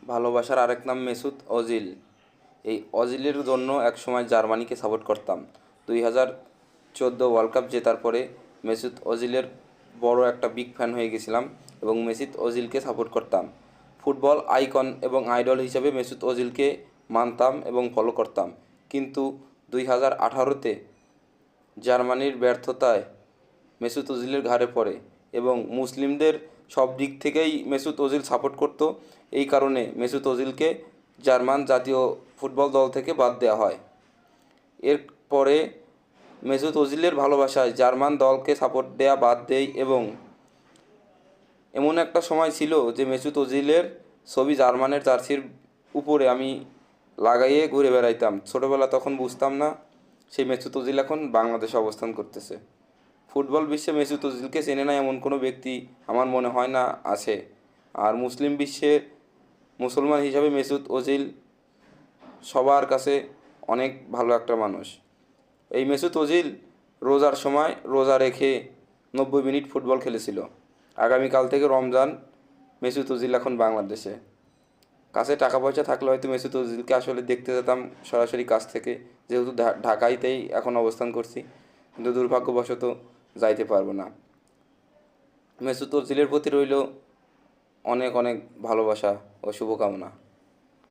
ভালোবাসার আরেক নাম মেসুত ওজিল। এই ওজিলের জন্য একসময় জার্মানিকে সাপোর্ট করতাম। 2014 ওয়ার্ল্ড কাপ জেতার পরে মেসুত ওজিলের বড় একটা বিগ ফ্যান হয়ে গেছিলাম এবং মেসুত ওজিলকে সাপোর্ট করতাম। ফুটবল আইকন এবং আইডল হিসেবে মেসুত ওজিলকে মানতাম এবং ফলো করতাম। কিন্তু 2018-তে জার্মানির ব্যর্থতায় মেসুত ওজিলের ঘাড়ে পড়ে এবং মুসলিমদের সব দিক থেকেই মেসুত ওজিল সাপোর্ট করতো। এই কারণে মেসুত ওজিলকে জার্মান জাতীয় ফুটবল দল থেকে বাদ দেওয়া হয়। এরপরে মেসুত ওজিলের ভালোবাসায় জার্মান দলকে সাপোর্ট দেওয়া বাদ দেয় এবং এমন একটা সময় ছিল যে মেসুত ওজিলের ছবি জার্মানের জার্সির উপরে আমি লাগাইয়ে ঘুরে বেড়াইতাম। ছোটোবেলা তখন বুঝতাম না সেই মেসুত ওজিল এখন বাংলাদেশে অবস্থান করতেছে। ফুটবল বিশ্বে মেসুত ওজিলকে চেনে না এমন কোনো ব্যক্তি আমার মনে হয় না আছে। আর মুসলিম বিশ্বে মুসলমান হিসাবে মেসুত ওজিল সবার কাছে অনেক ভালো একটা মানুষ। এই মেসুত ওজিল রোজার সময় রোজা রেখে 90 মিনিট ফুটবল খেলেছিল। আগামীকাল থেকে রমজান। মেসুত ওজিল এখন বাংলাদেশে। কাছে টাকা পয়সা থাকলে হয়তো মেসুত ওজিলকে আসলে দেখতে যেতাম সরাসরি কাছ থেকে, যেহেতু ঢাকাইতেই এখন অবস্থান করছি, কিন্তু দুর্ভাগ্যবশত যাইতে পারবো না। মেসুত ওজিলের প্রতি রইল অনেক অনেক ভালোবাসা ও শুভকামনা।